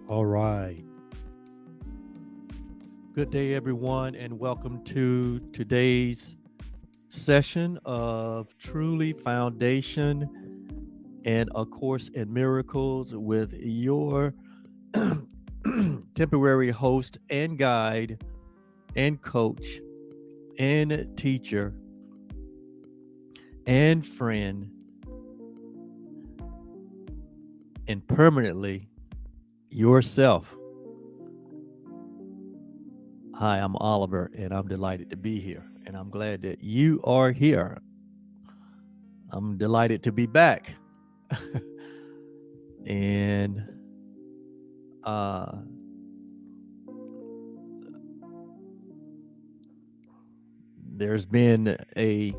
All right. Good day, everyone, and welcome to today's session of Truly Foundation and A Course in Miracles with your temporary host and guide and coach and teacher and friend and permanently yourself. Hi, I'm Oliver, and I'm delighted to be here. And I'm glad that you are here. I'm delighted to be back. and uh, there's been a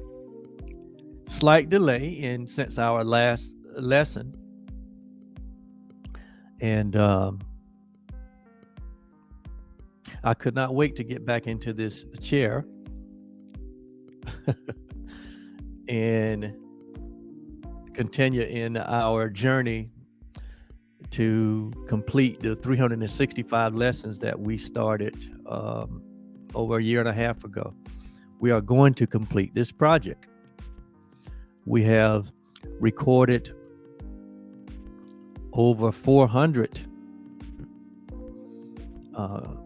slight delay in since our last lesson, and I could not wait to get back into this chair and continue in our journey to complete the 365 lessons that we started over a year and a half ago. We are going to complete this project. We have recorded over 400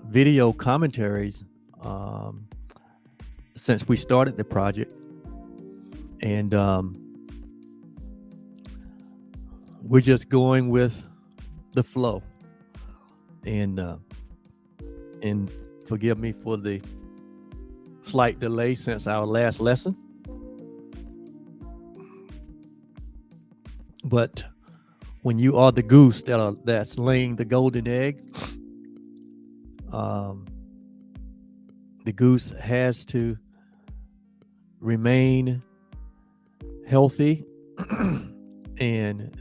video commentaries since we started the project. And we're just going with the flow. And forgive me for the slight delay since our last lesson. But when you are the goose that's laying the golden egg, the goose has to remain healthy and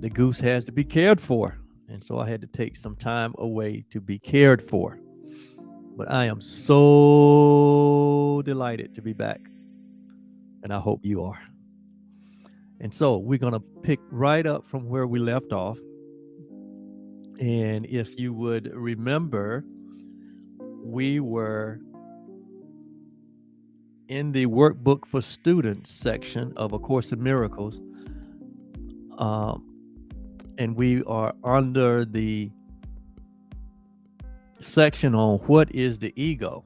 the goose has to be cared for. And so I had to take some time away to be cared for. But I am so delighted to be back. And I hope you are. And so we're going to pick right up from where we left off. And if you would remember, we were in the Workbook for Students section of A Course in Miracles. And we are under the section on what is the ego.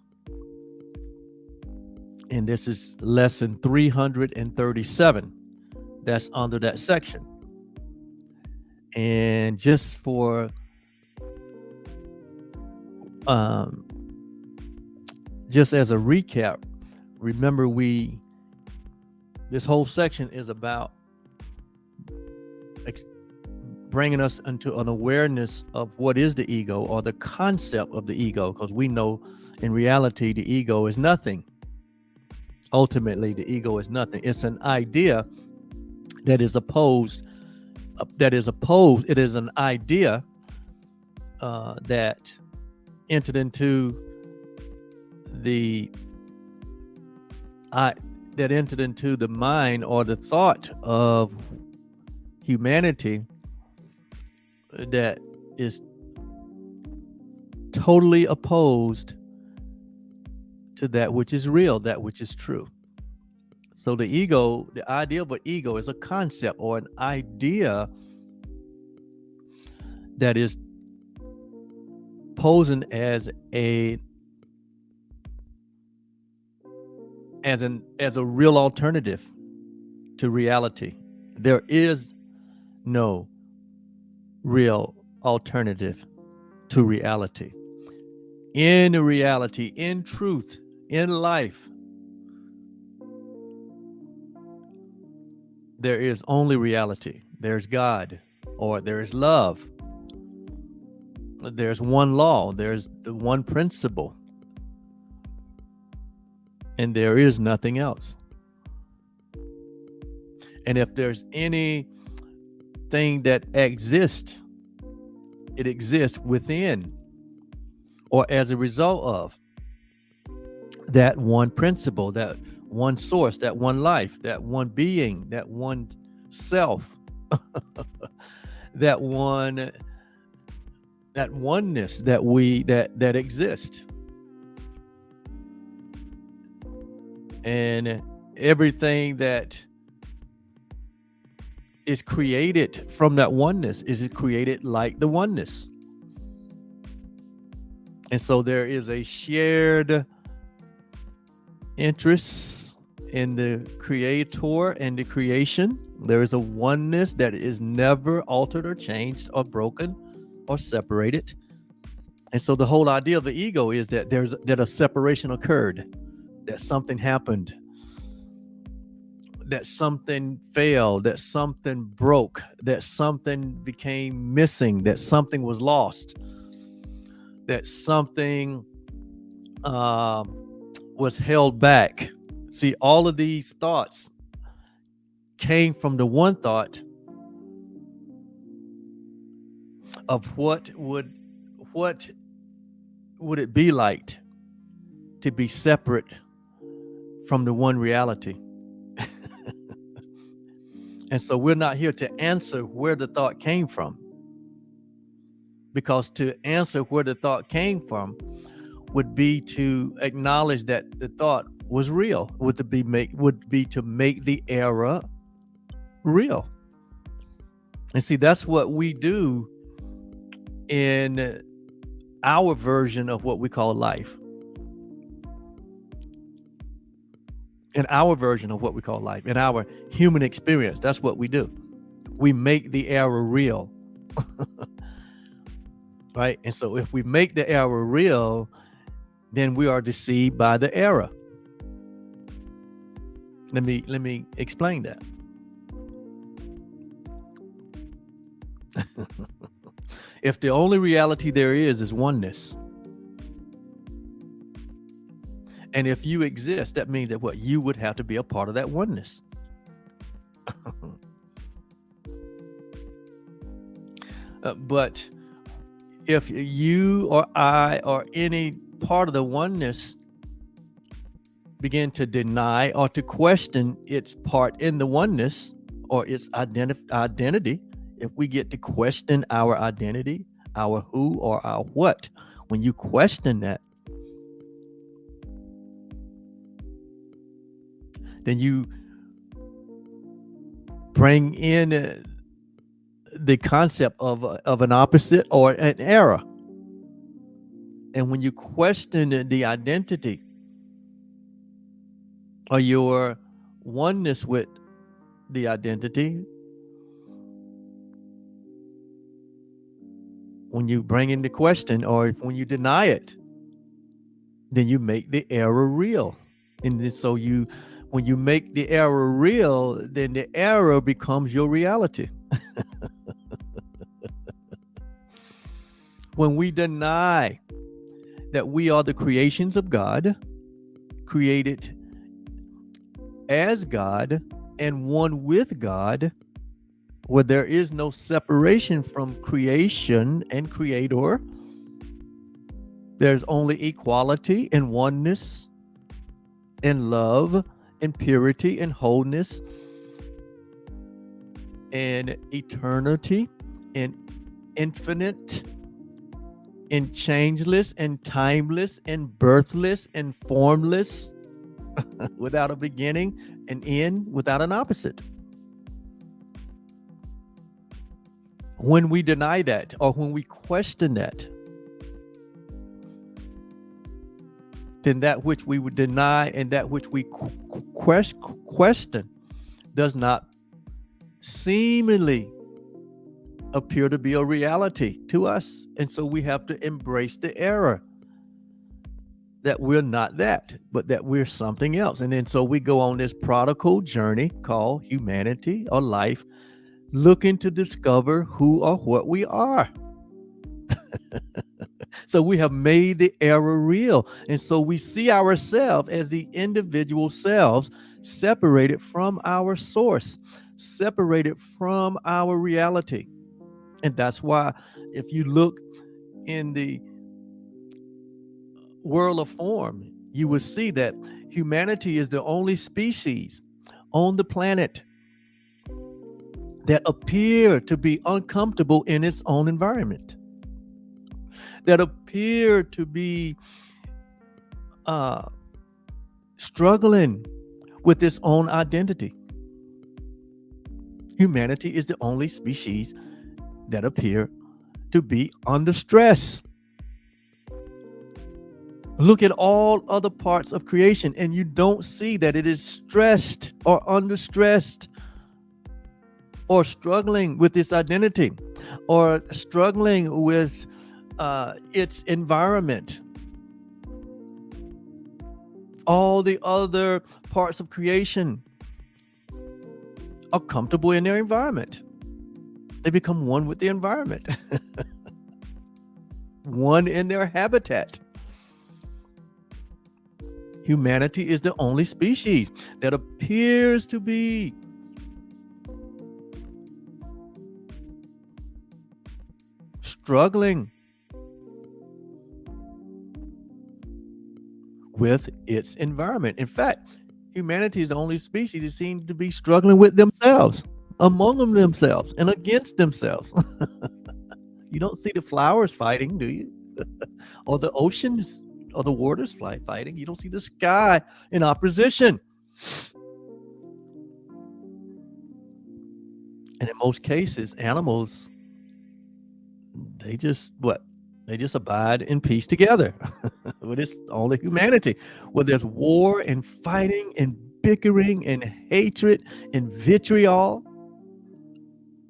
And this is lesson 337. That's under that section. And just for just as a recap, remember this whole section is about bringing us into an awareness of what is the ego, or the concept of the ego, because we know in reality the ego is nothing. Ultimately, the ego is nothing. It's an idea that is opposed. It is an idea that entered into the mind or the thought of humanity that is totally opposed to that which is real, that which is true. So the ego, the idea of an ego is a concept or an idea that is posing as a real alternative to reality. There is no real alternative to reality. In reality, in truth, in life, there is only reality. There's God, or there's love. There's one law. There's the one principle. And there is nothing else. And if there's anything that exists, it exists within or as a result of that one principle, that one source, that one life, that one being, that one self. that one, that oneness that exists, and everything that is created from that oneness is created like the oneness. And so there is a shared interest in the creator and the creation. There is a oneness that is never altered or changed or broken or separated. And so the whole idea of the ego is that that a separation occurred, that something happened, that something failed, that something broke, that something became missing, that something was lost, that something was held back. See, all of these thoughts came from the one thought of what would it be like to be separate from the one reality. And so we're not here to answer where the thought came from, because to answer where the thought came from would be to acknowledge that the thought was real, would be to make the error real. And see, that's what we do in our version of what we call life. In our version of what we call life, in our human experience, that's what we do. We make the error real. Right? And so if we make the error real, then we are deceived by the error. Let me explain that. If the only reality there is oneness, and if you exist, that means that you would have to be a part of that oneness. But if you or I or any part of the oneness begin to deny or to question its part in the oneness or its identity, if we get to question our identity, our who or our what, when you question that, then you bring in the concept of an opposite or an error. And when you question the identity or your oneness with the identity, when you bring in the question or when you deny it, then you make the error real. And then so when you make the error real, then the error becomes your reality. When we deny that we are the creations of God, created as God and one with God, where there is no separation from creation and creator, there's only equality and oneness and love and purity and wholeness and eternity and infinite and changeless and timeless and birthless and formless, without a beginning and end, without an opposite. When we deny that or when we question that, then that which we would deny and that which we question does not seemingly appear to be a reality to us. And so we have to embrace the error that we're not that, but that we're something else. And then so we go on this prodigal journey called humanity or life, looking to discover who or what we are. So we have made the error real. And so we see ourselves as the individual selves, separated from our source, separated from our reality. And that's why if you look in the world of form, you will see that humanity is the only species on the planet that appear to be uncomfortable in its own environment, that appear to be uh, struggling with its own identity. Humanity is the only species that appear to be under stress. Look at all other parts of creation, and you don't see that it is stressed or under stressed or struggling with its identity or struggling with its environment. All the other parts of creation are comfortable in their environment. They become one with the environment, one in their habitat. Humanity is the only species that appears to be struggling with its environment. In fact, humanity is the only species that seems to be struggling with themselves, among themselves, and against themselves. You don't see the flowers fighting, do you? Or the oceans or the waters fighting. You don't see the sky in opposition. And in most cases, animals, they just abide in peace together. But it's only humanity where there's war and fighting and bickering and hatred and vitriol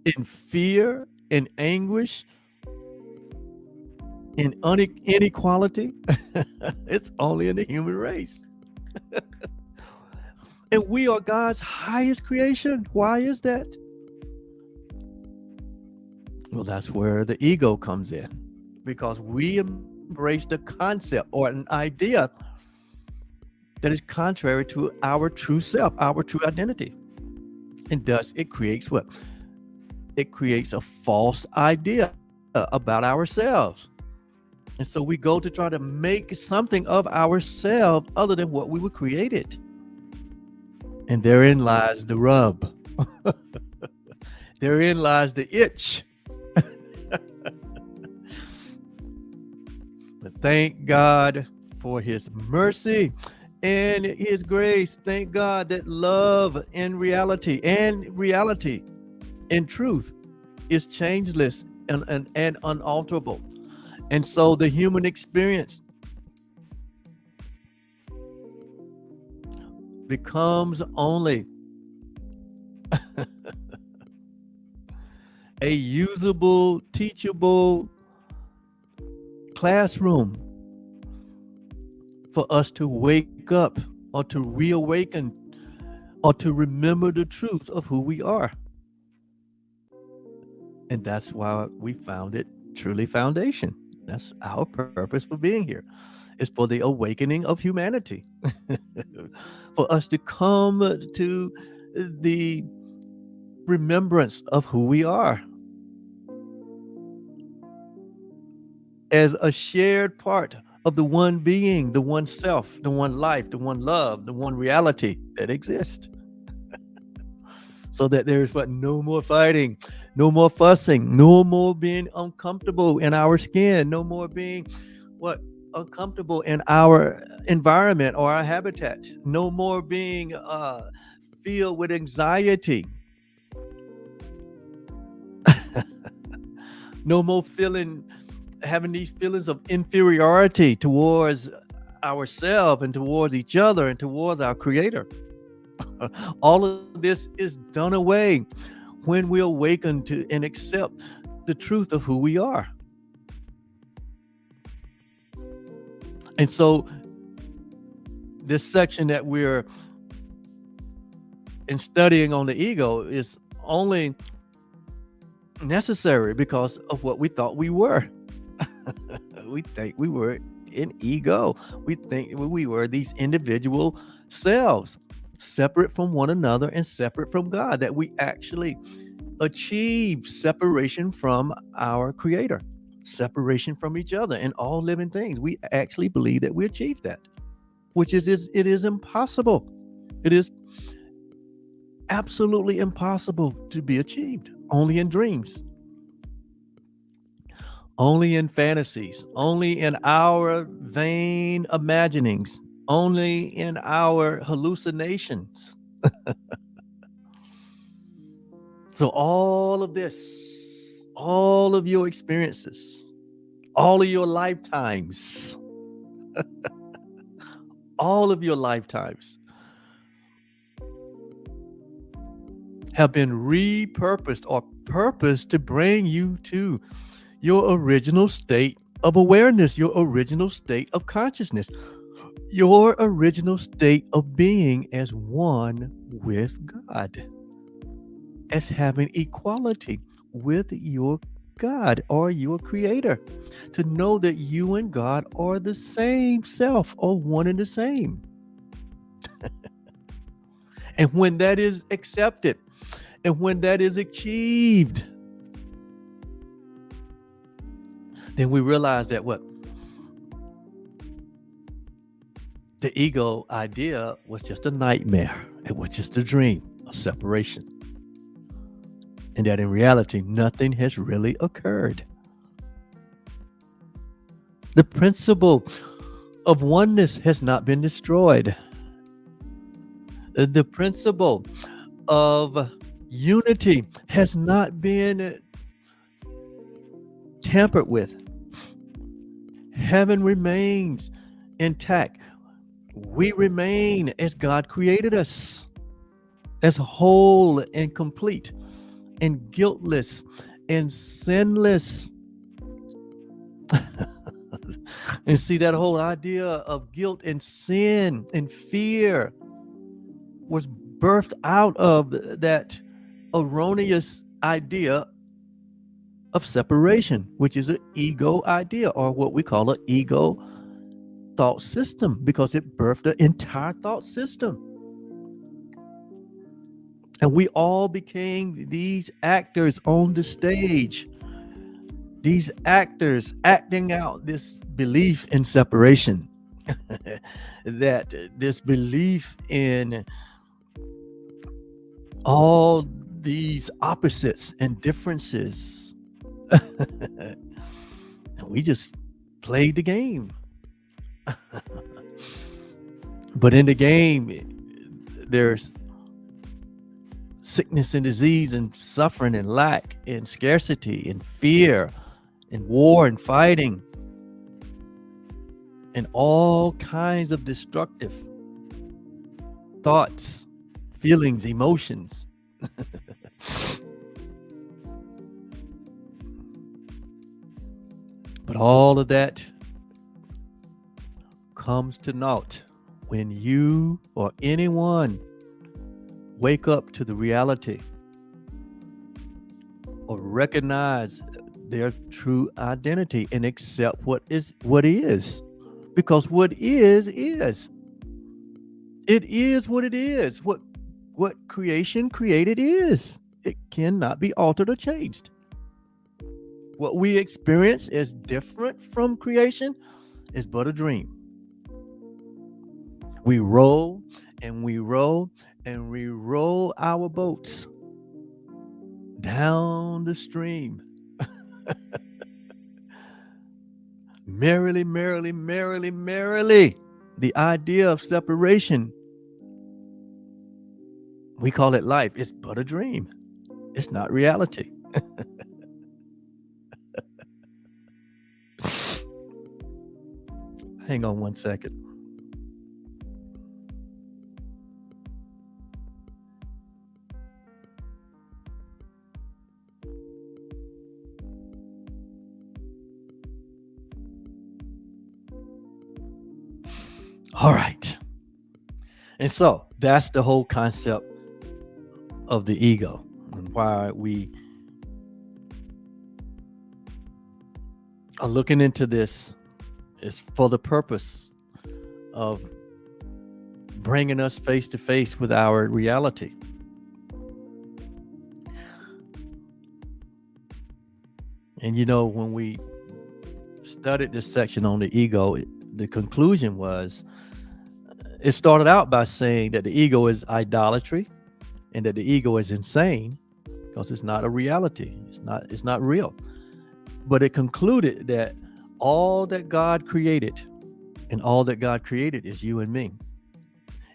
and fear and anguish and inequality. It's only in the human race. And we are God's highest creation. Why is that? Well, that's where the ego comes in, because we embrace the concept or an idea that is contrary to our true self, our true identity. And thus it creates what? It creates a false idea about ourselves. And so we go to try to make something of ourselves other than what we were created. And therein lies the rub. Therein lies the itch. But thank God for his mercy and his grace. Thank God that love in reality in truth is changeless and unalterable. And so the human experience becomes only a usable, teachable classroom for us to wake up or to reawaken or to remember the truth of who we are. And that's why we found it truly foundation. That's our purpose for being here. It's for the awakening of humanity. For us to come to the remembrance of who we are as a shared part of the one being, the one self, the one life, the one love, the one reality that exists. So that there's no more fighting, no more fussing, no more being uncomfortable in our skin, no more being uncomfortable in our environment or our habitat, no more being filled with anxiety, no more having these feelings of inferiority towards ourselves and towards each other and towards our Creator. All of this is done away when we awaken to and accept the truth of who we are. And so this section that we're in studying on the ego is only necessary because of what we thought we were. We think we were an ego. We think we were these individual selves, separate from one another and separate from God, that we actually achieve separation from our Creator, separation from each other and all living things. We actually believe that we achieved that, which is it is impossible. It is absolutely impossible to be achieved. Only in dreams, only in fantasies, only in our vain imaginings, only in our hallucinations. So all of this, all of your experiences, all of your lifetimes, all of your lifetimes have been repurposed or purposed to bring you to your original state of awareness, your original state of consciousness, your original state of being as one with God, as having equality with your God or your creator, to know that you and God are the same self or one and the same. And when that is accepted and when that is achieved, then we realize that what? The ego idea was just a nightmare. It was just a dream of separation. And that in reality, nothing has really occurred. The principle of oneness has not been destroyed. The principle of unity has not been tampered with. Heaven remains intact. We remain as God created us, as whole and complete and guiltless and sinless. And see, that whole idea of guilt and sin and fear was birthed out of that erroneous idea of separation, which is an ego idea, or what we call an ego thought system, because it birthed the entire thought system. And we all became these actors on the stage, these actors acting out this belief in separation, that this belief in all these opposites and differences. And we just played the game. But in the game, there's sickness and disease and suffering and lack and scarcity and fear and war and fighting and all kinds of destructive thoughts, feelings, emotions. But all of that comes to naught when you or anyone wake up to the reality or recognize their true identity and accept what is. Because what is. It is what it is. What creation created is. It cannot be altered or changed. What we experience is different from creation is but a dream. We roll and we roll and we roll our boats down the stream. Merrily, merrily, merrily, merrily. The idea of separation, we call it life. It's but a dream. It's not reality. Hang on one second. All right. And so that's the whole concept of the ego and why we are looking into this is for the purpose of bringing us face to face with our reality. And when we studied this section on the ego, the conclusion was, it started out by saying that the ego is idolatry, and that the ego is insane because it's not a reality. It's not real. But it concluded that all that God created, and all that God created is you and me.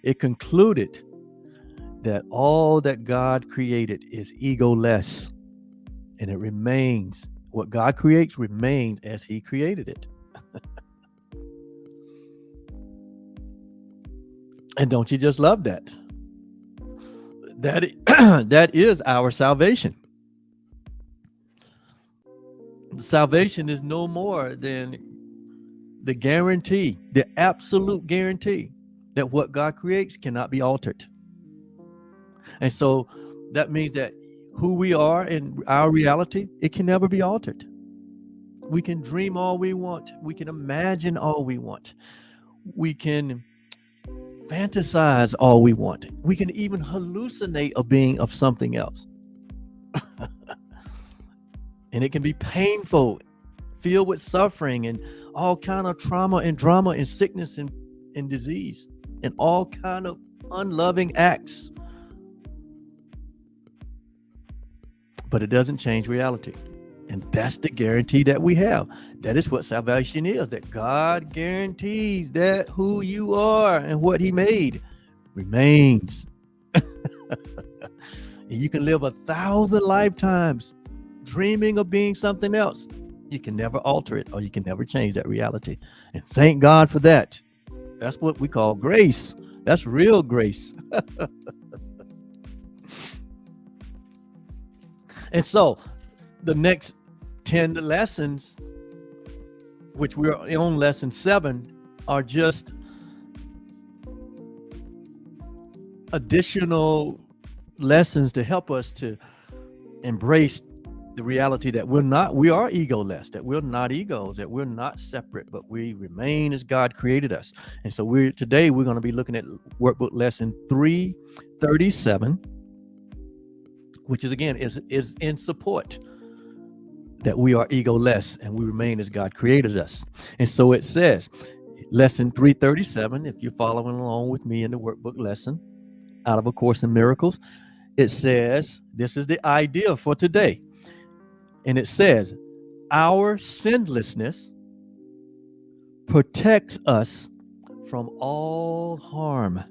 It concluded that all that God created is egoless, and it remains, what God creates remains as he created it. And don't you just love that? That is our salvation. Salvation is no more than the guarantee, the absolute guarantee that what God creates cannot be altered. And so that means that who we are in our reality, it can never be altered. We can dream all we want. We can imagine all we want. We can fantasize all we want. We can even hallucinate a being of something else. And it can be painful, filled with suffering and all kind of trauma and drama and sickness and disease and all kind of unloving acts. But it doesn't change reality. And that's the guarantee that we have. That is what salvation is, that God guarantees that who you are and what he made remains. And you can live 1,000 lifetimes dreaming of being something else. You can never alter it, or you can never change that reality. And thank God for that. That's what we call grace. That's real grace. And so the next 10 lessons, which we're on lesson 7, are just additional lessons to help us to embrace the reality that we are egoless, that we're not egos, that we're not separate, but we remain as God created us. And so today we're going to be looking at workbook lesson 337, which is again is in support that we are egoless and we remain as God created us. And so it says, lesson 337, if you're following along with me in the workbook lesson out of A Course in Miracles, it says, this is the idea for today. And it says, our sinlessness protects us from all harm.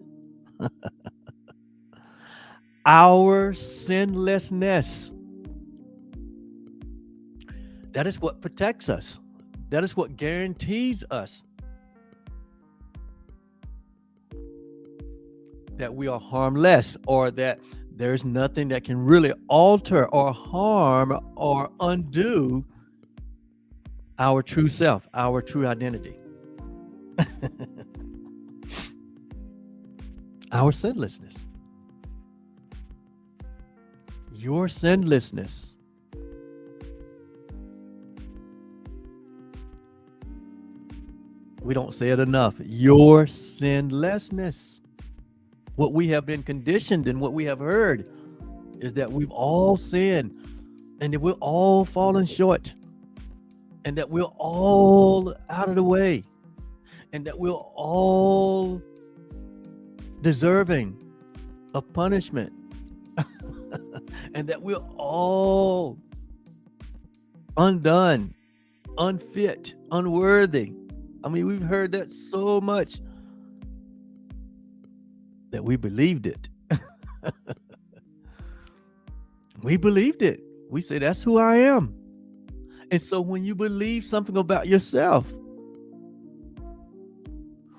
Our sinlessness. That is what protects us. That is what guarantees us that we are harmless, or that there's nothing that can really alter or harm or undo our true self, our true identity. Our sinlessness. Your sinlessness. We don't say it enough. Your sinlessness. What we have been conditioned and what we have heard is that we've all sinned and that we're all fallen short and that we're all out of the way and that we're all deserving of punishment and that we're all undone, unfit, unworthy. I mean, we've heard that so much that we believed it. We believed it. We say, that's who I am. And so when you believe something about yourself,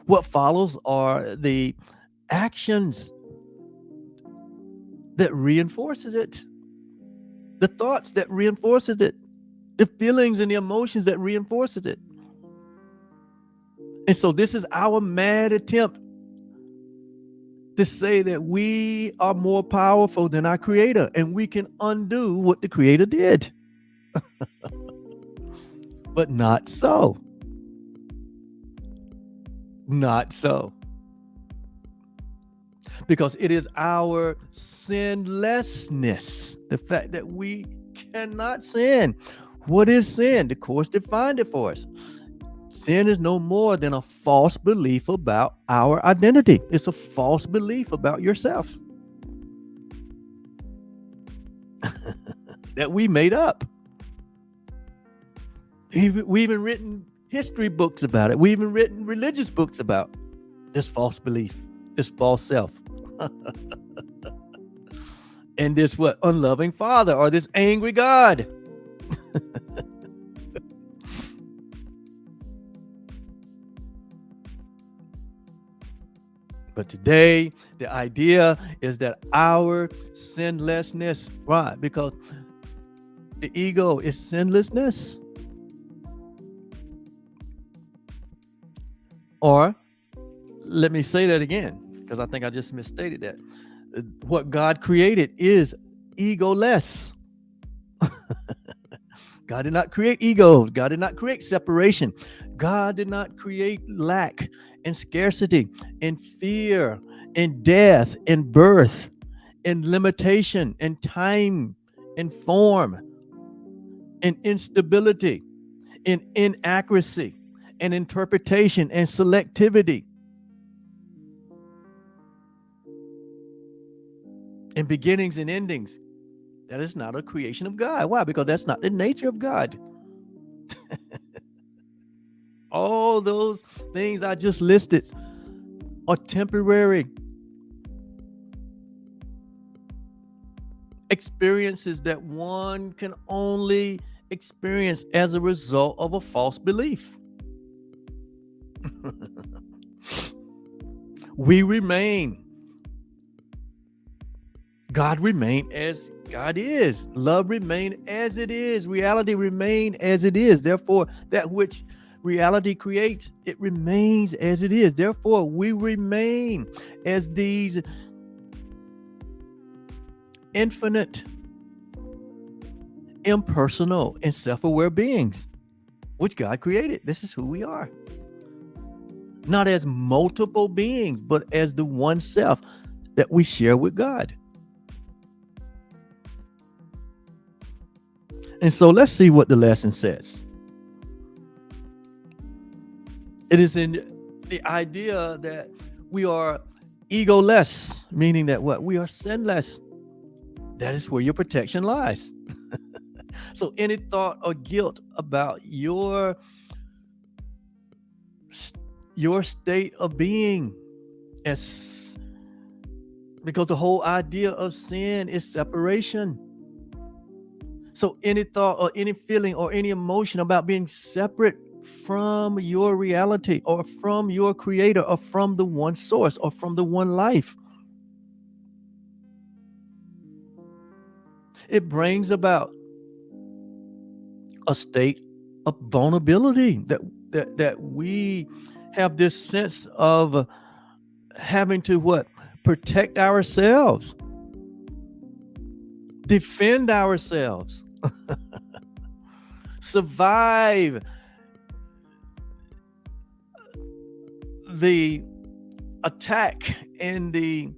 what follows are the actions that reinforces it, the thoughts that reinforces it, the feelings and the emotions that reinforces it. And so this is our mad attempt to say that we are more powerful than our creator and we can undo what the creator did. But not so. Not so. Because it is our sinlessness, the fact that we cannot sin. What is sin? The Course defined it for us. Sin is no more than a false belief about our identity. It's a false belief about yourself. that we made up. We even written history books about it. We even written religious books about this false belief, this false self, and this what unloving father or this angry God. But today, the idea is that our sinlessness, right? Because the ego is sinlessness. Or, let me say that again, because I think I just misstated that. What God created is egoless. God did not create egos. God did not create separation. God did not create lack and scarcity and fear and death and birth and limitation and time and form and instability and inaccuracy and interpretation and selectivity and beginnings and endings. That is not a creation of God. Why? Because that's not the nature of God. All those things I just listed are temporary experiences that one can only experience as a result of a false belief. We remain. God remain as God is. Love remain as it is. Reality remain as it is. Therefore, that which reality creates, it remains as it is. Therefore, we remain as these infinite, impersonal, and self-aware beings, which God created. This is who we are. Not as multiple beings, but as the one self that we share with God. And so let's see what the lesson says. It is in the idea that we are egoless, meaning that what? We are sinless. That is where your protection lies. So any thought or guilt about your state of being, as because the whole idea of sin is separation. So any thought or any feeling or any emotion about being separate from your reality or from your creator or from the one source or from the one life, it brings about a state of vulnerability that we have this sense of having to what? Protect ourselves, defend ourselves, survive the attack and the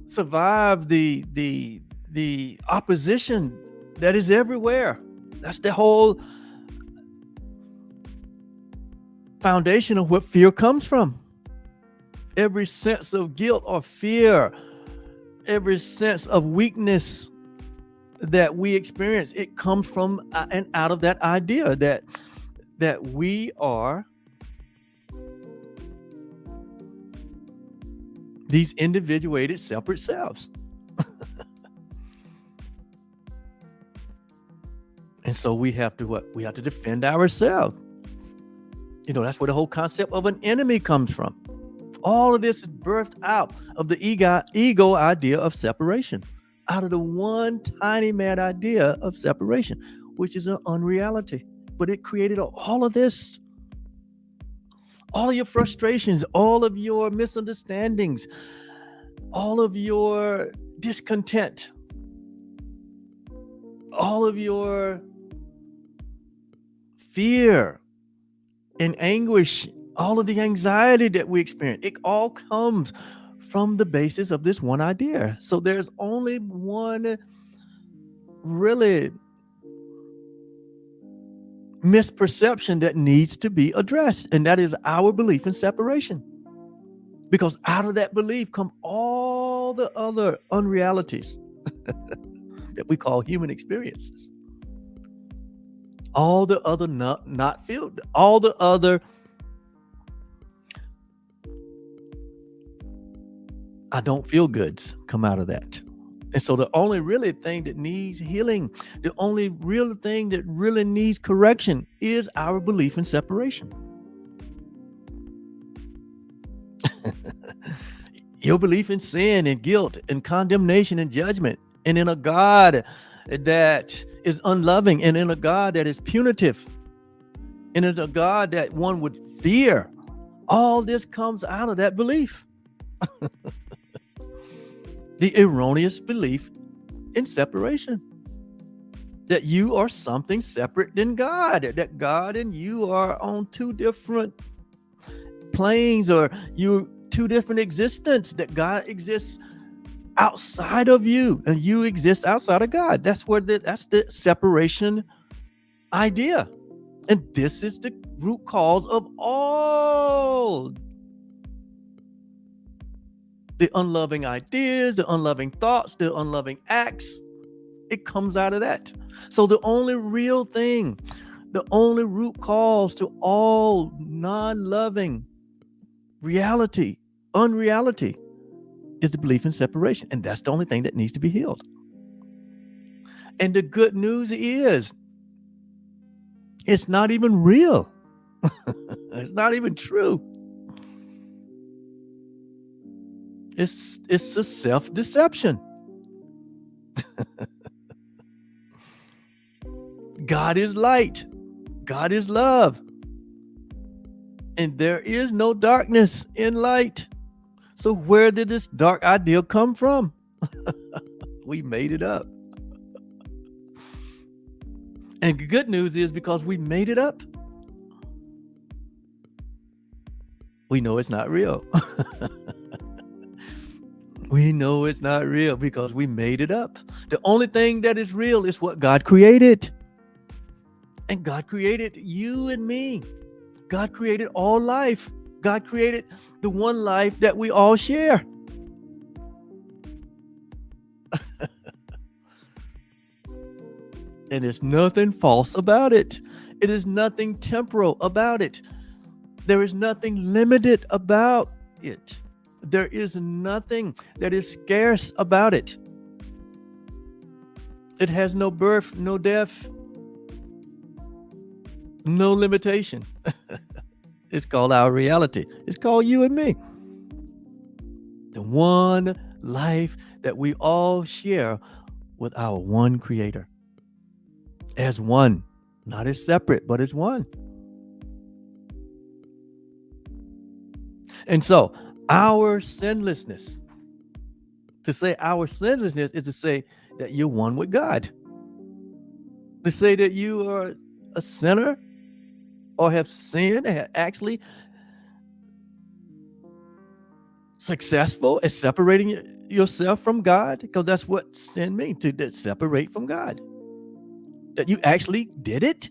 survive the opposition that is everywhere. That's the whole foundation of what fear comes from. Every sense of guilt or fear, every sense of weakness that we experience, it comes from and out of that idea that we are these individuated separate selves. And so we have to what? We have to defend ourselves. You know, that's where the whole concept of an enemy comes from. All of this is birthed out of the ego idea of separation, out of the one tiny mad idea of separation, which is an unreality. But it created all of this, all of your frustrations, all of your misunderstandings, all of your discontent, all of your fear and anguish, all of the anxiety that we experience. It all comes from the basis of this one idea. So there's only one really misperception that needs to be addressed, and that is our belief in separation. Because out of that belief come all all the other unrealities that we call human experiences, all the other not filled, all the other I don't feel goods come out of that. And so the only really thing that needs healing, the only real thing that really needs correction is our belief in separation. Your belief in sin and guilt and condemnation and judgment, and in a God that is unloving, and in a God that is punitive, and in a God that one would fear. All this comes out of that belief. The erroneous belief in separation, that you are something separate than God, that God and you are on two different planes, or you two different existence, that God exists outside of you and you exist outside of God. That's the separation idea. And this is the root cause of all the unloving ideas, the unloving thoughts, the unloving acts. It comes out of that. So the only real thing, the only root cause to all non-loving reality, unreality, is the belief in separation. And that's the only thing that needs to be healed. And the good news is, it's not even real. It's not even true. It's a self-deception. God is light. God is love. And there is no darkness in light. So where did this dark ideal come from? We made it up. And the good news is, because we made it up, we know it's not real. We know it's not real because we made it up. The only thing that is real is what God created. And God created you and me. God created all life. God created the one life that we all share. And there's nothing false about it. It is nothing temporal about it. There is nothing limited about it. There is nothing that is scarce about it. It has no birth, no death, no limitation. It's called our reality. It's called you and me. The one life that we all share with our one Creator. As one, not as separate, but as one. And so, our sinlessness, to say our sinlessness is to say that you're one with God. To say that you are a sinner or have sinned and have actually successful at separating yourself from God, because that's what sin means, to separate from God. That you actually did it,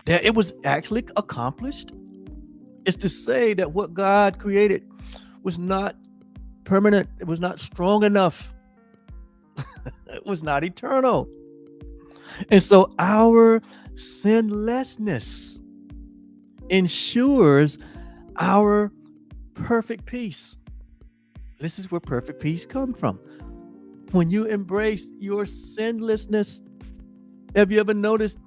that it was actually accomplished. It's to say that what God created was not permanent. It was not strong enough. It was not eternal. And so our sinlessness ensures our perfect peace. This is where perfect peace comes from. When you embrace your sinlessness, have you ever noticed,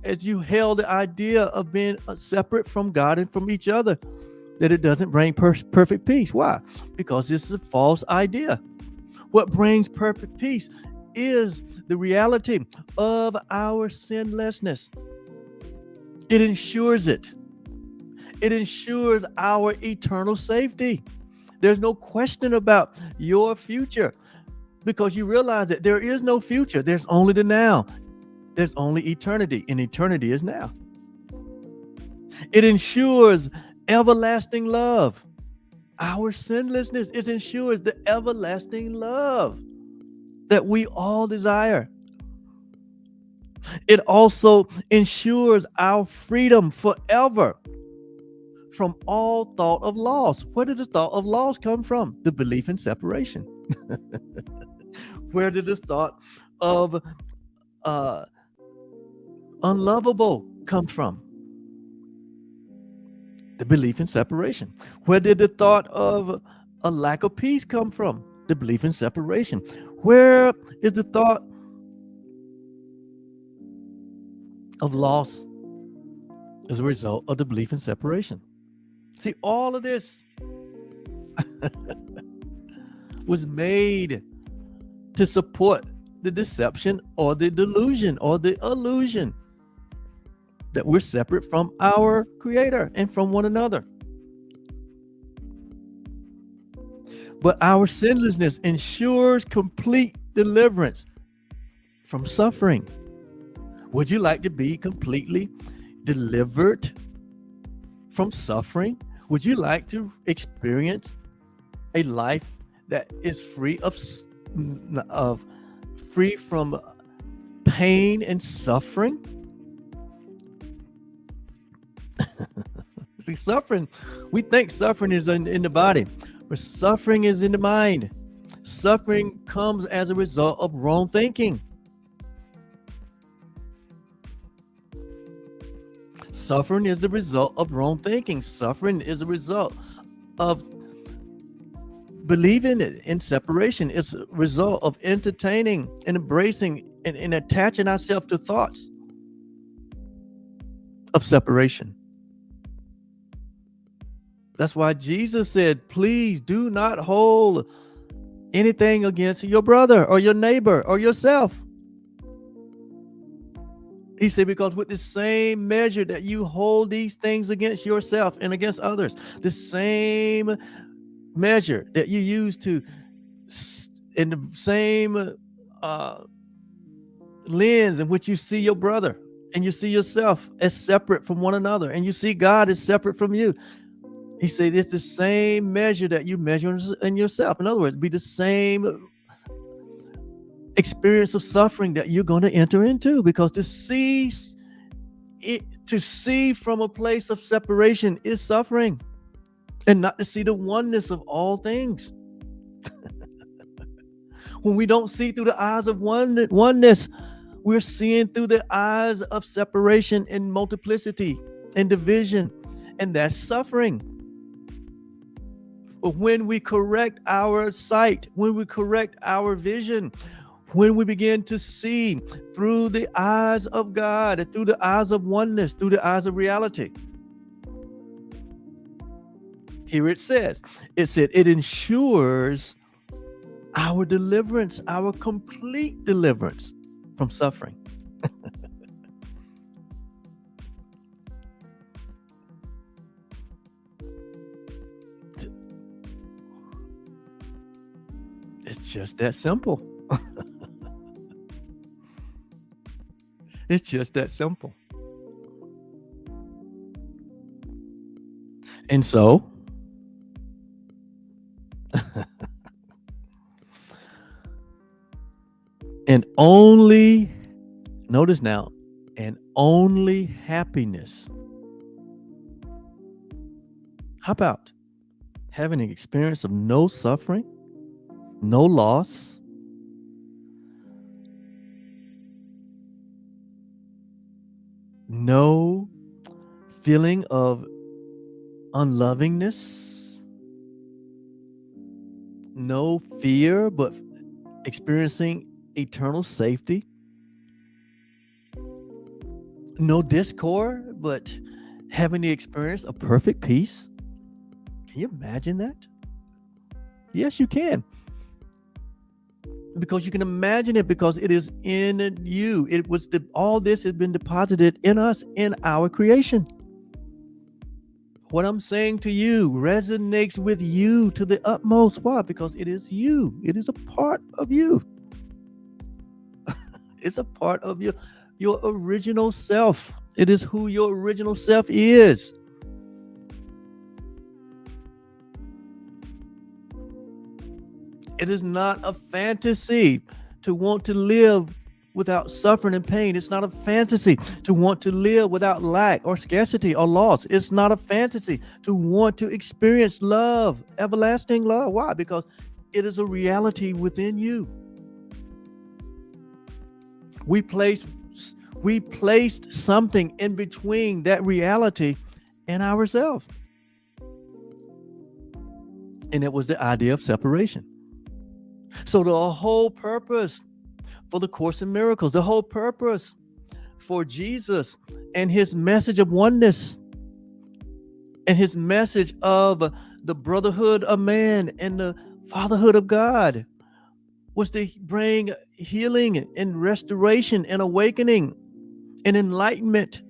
as you held the idea of being separate from God and from each other, that it doesn't bring perfect peace? Why? Because this is a false idea. What brings perfect peace is the reality of our sinlessness. It ensures it. It ensures our eternal safety. There's no question about your future, because you realize that there is no future. There's only the now. There's only eternity, and eternity is now. It ensures everlasting love. Our sinlessness, it ensures the everlasting love that we all desire. It also ensures our freedom forever from all thought of loss. Where did the thought of loss come from? The belief in separation. Where did the thought of unlovable come from? The belief in separation. Where did the thought of a lack of peace come from? The belief in separation. Where is the thought of loss as a result of the belief in separation? See, all of this was made to support the deception or the delusion or the illusion that we're separate from our Creator and from one another. But our sinlessness ensures complete deliverance from suffering. Would you like to be completely delivered from suffering? Would you like to experience a life that is free from pain and suffering? See, suffering, we think suffering is in the body, but suffering is in the mind. Suffering comes as a result of wrong thinking. Suffering is the result of wrong thinking. Suffering is a result of believing in separation. It's a result of entertaining and embracing and attaching ourselves to thoughts of separation. That's why Jesus said, please do not hold anything against your brother or your neighbor or yourself. He said, because with the same measure that you hold these things against yourself and against others, the same measure that you use to, in the same lens in which you see your brother and you see yourself as separate from one another and you see God as separate from you. He said, it's the same measure that you measure in yourself. In other words, be the same experience of suffering that you're going to enter into, because to see from a place of separation is suffering, and not to see the oneness of all things. When we don't see through the eyes of oneness, we're seeing through the eyes of separation and multiplicity and division, and that's suffering. But when we correct our sight, when we correct our vision, when we begin to see through the eyes of God, through the eyes of oneness, through the eyes of reality. Here it said, it ensures our deliverance, our complete deliverance from suffering. It's just that simple. It's just that simple. And so, and only, notice now, and only happiness. How about having an experience of no suffering, no loss, no feeling of unlovingness, no fear, but experiencing eternal safety, no discord, but having the experience of perfect peace? Can you imagine that? Yes, you can. Because you can imagine it, because it is in you. All this has been deposited in us, in our creation. What I'm saying to you resonates with you to the utmost. Why? Because it is you. It is a part of you. It's a part of your original self. It is who your original self is. It is not a fantasy to want to live without suffering and pain. It's not a fantasy to want to live without lack or scarcity or loss. It's not a fantasy to want to experience love, everlasting love. Why? Because it is a reality within you. We placed something in between that reality and ourselves. And it was the idea of separation. So the whole purpose for the Course in Miracles, the whole purpose for Jesus and his message of oneness and his message of the brotherhood of man and the fatherhood of God was to bring healing and restoration and awakening and enlightenment,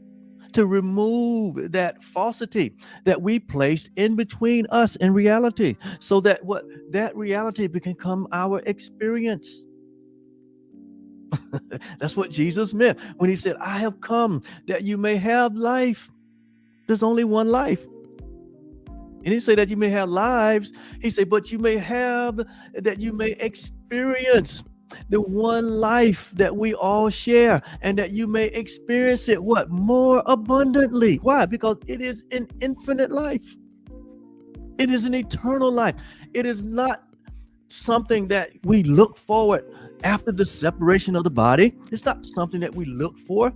to remove that falsity that we placed in between us and reality, so that that reality can become our experience. That's what Jesus meant when he said, I have come that you may have life. There's only one life. He didn't say that you may have lives. He said, but you may have, that you may experience the one life that we all share, and that you may experience it more abundantly. Why? Because it is an infinite life. It is an eternal life. It is not something that we look forward after the separation of the body. It's not something that we look for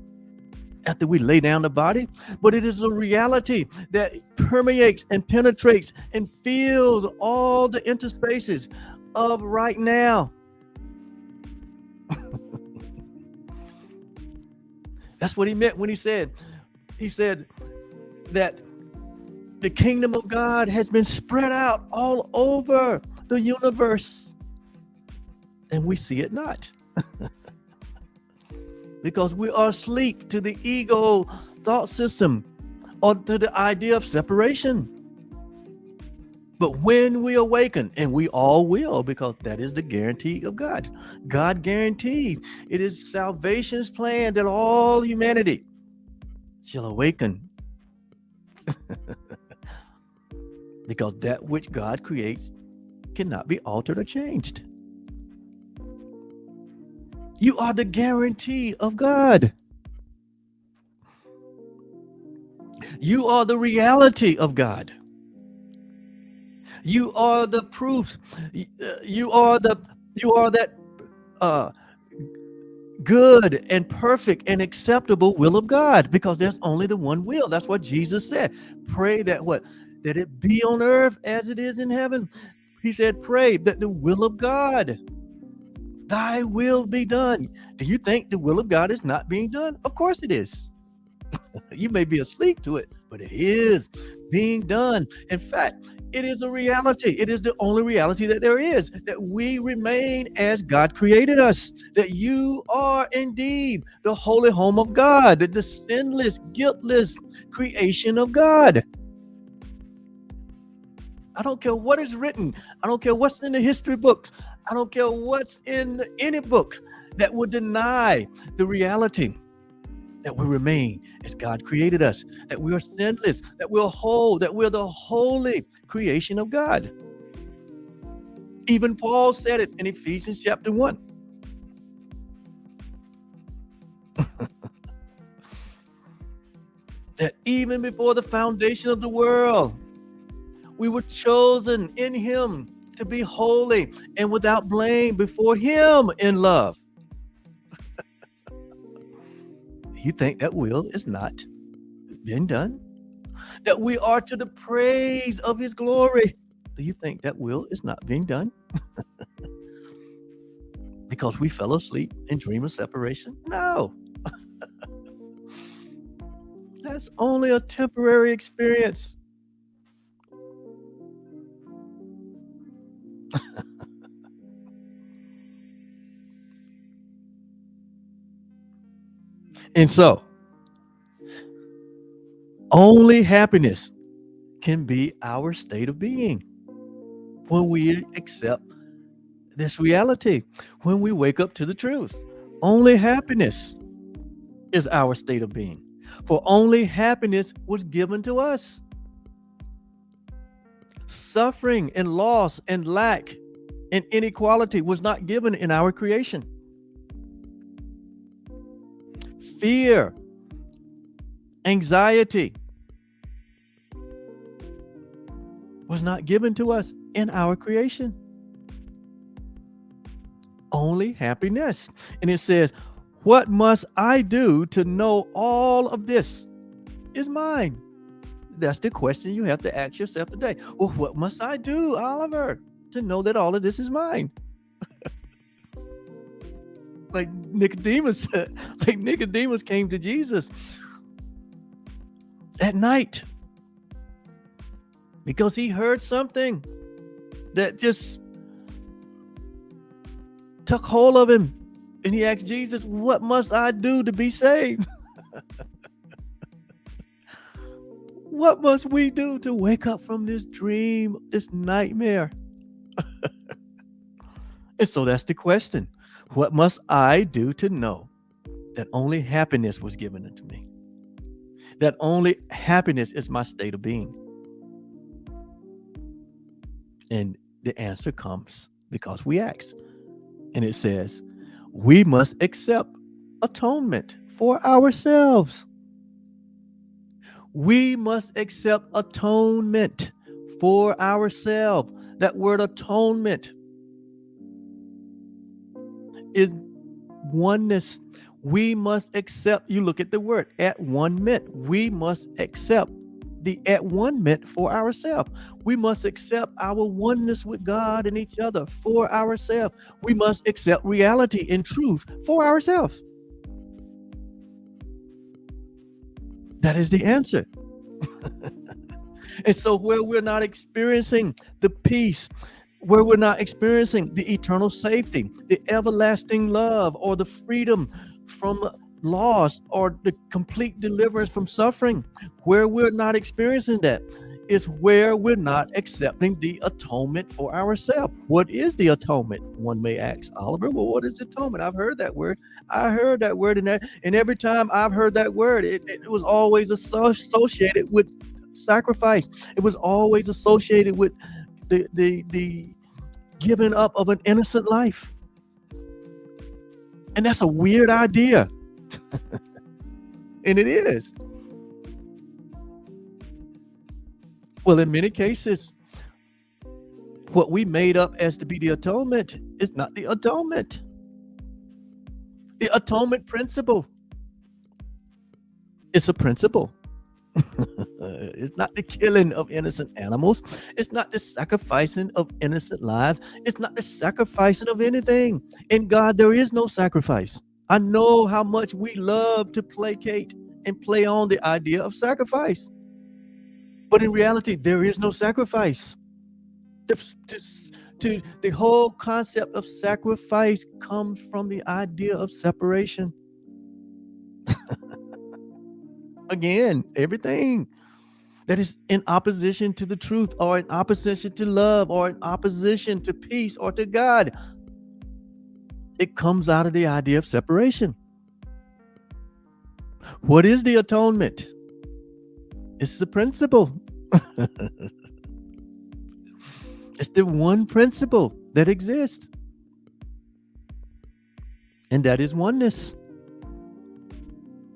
after we lay down the body, but it is a reality that permeates and penetrates and fills all the interspaces of right now. That's what he meant when he said that the kingdom of God has been spread out all over the universe, and we see it not. Because we are asleep to the ego thought system or to the idea of separation. But when we awaken, and we all will, because that is the guarantee of God. God guarantees. It is salvation's plan that all humanity shall awaken. Because that which God creates cannot be altered or changed. You are the guarantee of God. You are the reality of God. You are the proof. You are that good and perfect and acceptable will of God, because there's only the one will. That's what Jesus said. Pray that that it be on earth as it is in heaven. He said, pray that the will of God, thy will be done. Do you think the will of God is not being done? Of course it is. You may be asleep to it, but it is being done. In fact, it is a reality. It is the only reality that there is, that we remain as God created us, that you are indeed the holy home of God, the sinless, guiltless creation of God. I don't care what is written. I don't care what's in the history books. I don't care what's in any book that would deny the reality that we remain as God created us, that we are sinless, that we're whole, that we're the holy creation of God. Even Paul said it in Ephesians chapter 1. That even before the foundation of the world, we were chosen in him to be holy and without blame before him in love. You think that will is not been done? That we are to the praise of his glory. Do you think that will is not being done? Because we fell asleep and dream of separation? No. That's only a temporary experience. And so, only happiness can be our state of being when we accept this reality, when we wake up to the truth. Only happiness is our state of being, for only happiness was given to us. Suffering and loss and lack and inequality was not given in our creation. fear, anxiety was not given to us in our creation. Only happiness. And it says, what must I do to know all of this is mine? That's the question you have to ask yourself today. Well, what must I do, Oliver, to know that all of this is mine? Like Nicodemus said, like Nicodemus came to Jesus at night because he heard something that just took hold of him. And he asked Jesus, what must I do to be saved? What must we do to wake up from this dream, this nightmare? And so that's the question. What must I do to know that only happiness was given unto me? That only happiness is my state of being? And the answer comes because we ask. And it says, we must accept atonement for ourselves. We must accept atonement for ourselves. That word atonement is oneness. We must accept, you look at the word, at one meant. We must accept the at one meant for ourselves. We must accept our oneness with God and each other for ourselves. We must accept reality and truth for ourselves. That is the answer. And so where we're not experiencing the peace, where we're not experiencing the eternal safety, the everlasting love, or the freedom from loss, or the complete deliverance from suffering, where we're not experiencing that is where we're not accepting the atonement for ourselves. What is the atonement? One may ask, Oliver, well, what is atonement? I've heard that word. I heard that word, and every time I've heard that word, it was always associated with sacrifice. It was always associated with the giving up of an innocent life. And that's a weird idea. And it is. Well, in many cases, what we made up as to be the atonement is not the atonement. The atonement principle. It's a principle. It's not the killing of innocent animals. It's not the sacrificing of innocent lives. It's not the sacrificing of anything. In God, there is no sacrifice. I know how much we love to placate and play on the idea of sacrifice. But in reality, there is no sacrifice. The whole concept of sacrifice comes from the idea of separation. Again, everything that is in opposition to the truth, or in opposition to love, or in opposition to peace, or to God, it comes out of the idea of separation. What is the atonement? It's the principle. It's the one principle that exists. And that is oneness.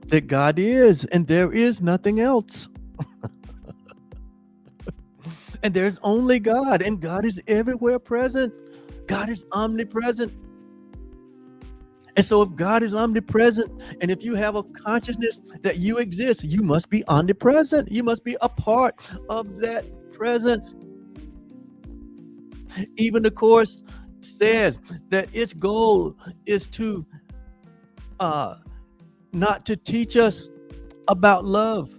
That God is, and there is nothing else. And there's only God, and God is everywhere present. God is omnipresent. And so if God is omnipresent, and if you have a consciousness that you exist, you must be omnipresent. You must be a part of that presence. Even the Course says that its goal is to not to teach us about love,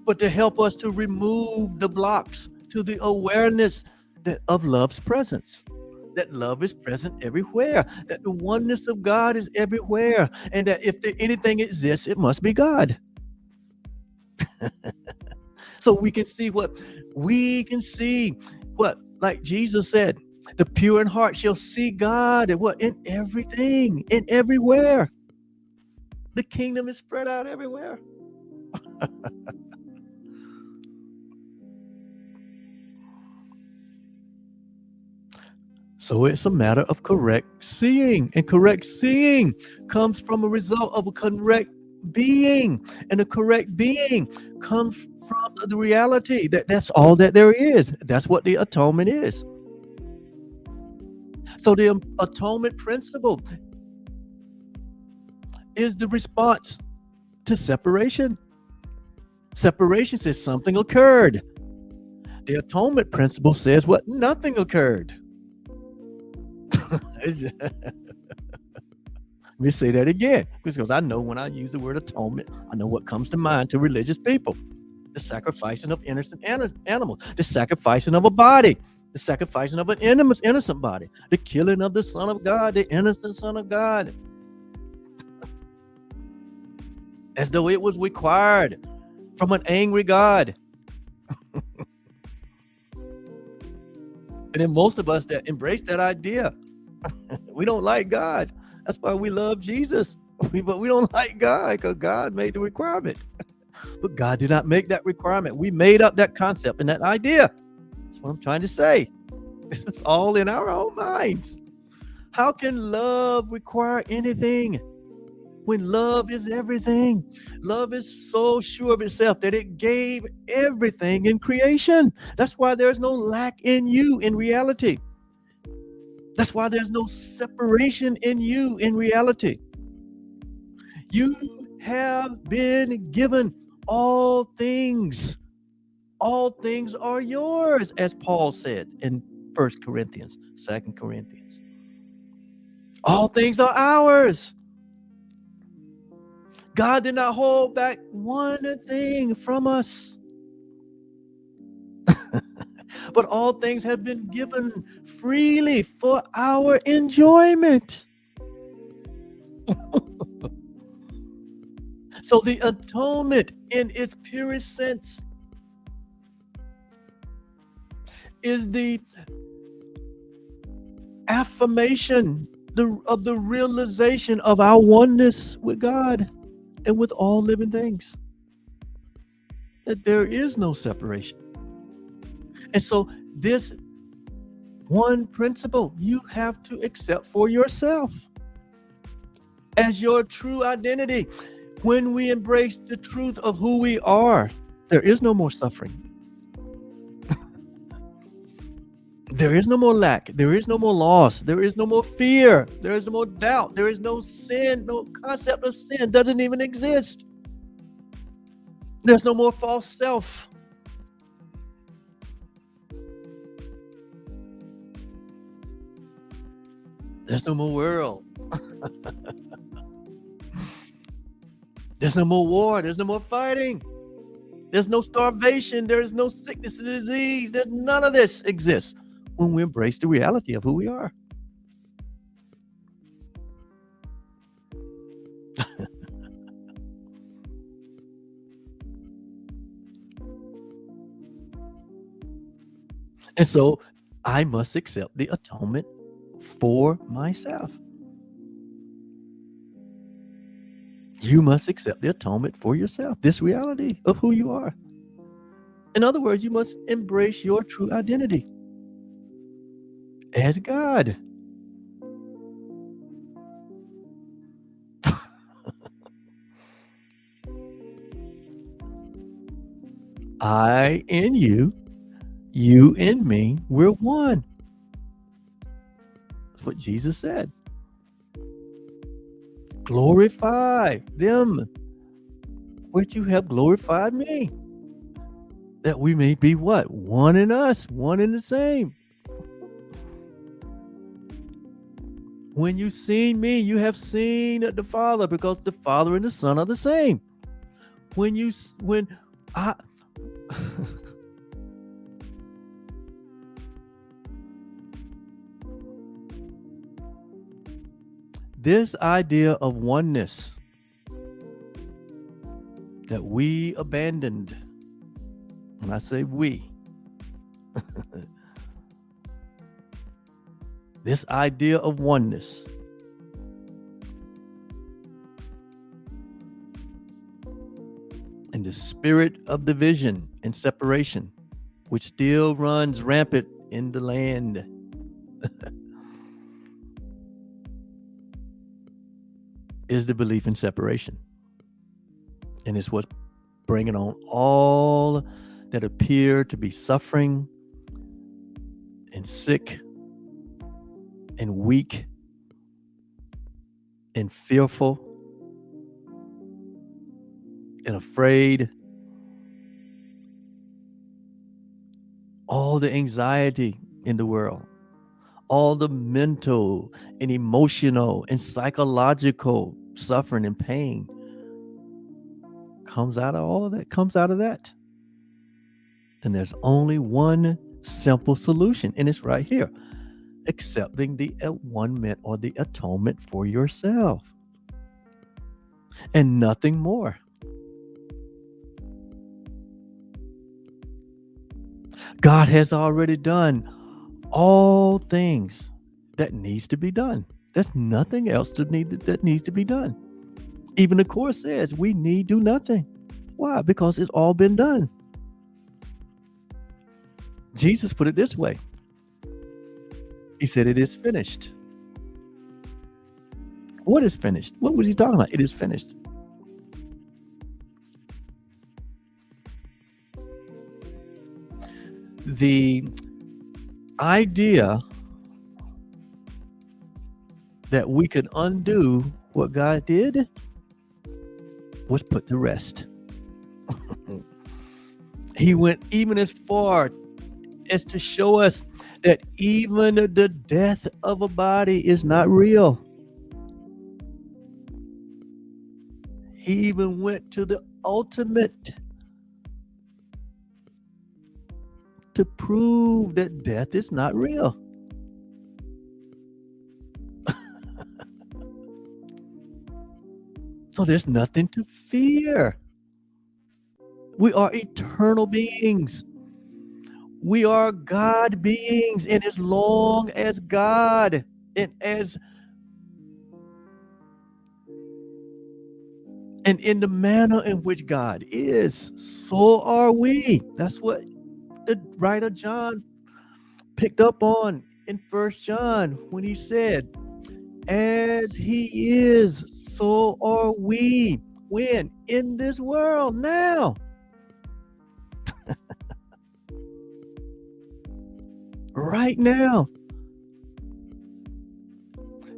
but to help us to remove the blocks to the awareness of love's presence. That love is present everywhere, that the oneness of God is everywhere, and that if anything exists, it must be God. So we can see what, like Jesus said, the pure in heart shall see God, and what? In everything, in everywhere. The kingdom is spread out everywhere. So it's a matter of correct seeing. And correct seeing comes from a result of a correct being. And a correct being comes from the reality that that's all that there is. That's what the atonement is. So the atonement principle is the response to separation. Separation says something occurred. The atonement principle says what? Nothing occurred. Let me say that again, because I know when I use the word atonement, I know what comes to mind to religious people. The sacrificing of innocent animals, the sacrificing of a body, the sacrificing of an innocent body, the killing of the Son of God, the innocent Son of God, as though it was required from an angry God. And then most of us that embrace that idea, we don't like God. That's why we love Jesus. But we don't like God because God made the requirement. But God did not make that requirement. We made up that concept and that idea. That's what I'm trying to say. It's all in our own minds. How can love require anything when love is everything? Love is so sure of itself that it gave everything in creation. That's why there's no lack in you in reality. That's why there's no separation in you in reality. You have been given all things. All things are yours, as Paul said in 1 Corinthians, 2 Corinthians. All things are ours. God did not hold back one thing from us. But all things have been given freely for our enjoyment. So the atonement in its purest sense is the affirmation of the realization of our oneness with God and with all living things. That there is no separation. And so this one principle you have to accept for yourself as your true identity. When we embrace the truth of who we are, there is no more suffering. There is no more lack. There is no more loss. There is no more fear. There is no more doubt. There is no sin. No concept of sin doesn't even exist. There's no more false self. There's no more world. There's no more war. There's no more fighting. There's no starvation. There's no sickness and disease. There's none of this exists when we embrace the reality of who we are. And so I must accept the atonement for myself. You must accept the atonement for yourself, this reality of who you are. In other words, you must embrace your true identity as God. I in you, you in me, we're one. That's what Jesus said. Glorify them which you have glorified me, that we may be what? One in us, one in the same. When you've seen me, you have seen the Father, because the Father and the Son are the same. This idea of oneness that we abandoned, when I say we, this idea of oneness and the spirit of division and separation, which still runs rampant in the land, is the belief in separation. And it's what's bringing on all that appear to be suffering and sick and weak and fearful and afraid. All the anxiety in the world, all the mental and emotional and psychological suffering and pain comes out of all of that, comes out of that. And there's only one simple solution, and it's right here: accepting the one-ment or the atonement for yourself, and nothing more. God has already done all things that needs to be done. There's nothing else that needs to be done. Even the Course says we need do nothing. Why? Because it's all been done. Jesus put it this way. He said, it is finished. What is finished? What was he talking about? It is finished. The idea that we could undo what God did was put to rest. He went even as far as to show us that even the death of a body is not real. He even went to the ultimate to prove that death is not real. So there's nothing to fear. We are eternal beings. We are God beings, and as long as God and in the manner in which God is, so are we. That's what the writer John picked up on in 1 John when he said, as he is, so are we. When? In this world now. Right now.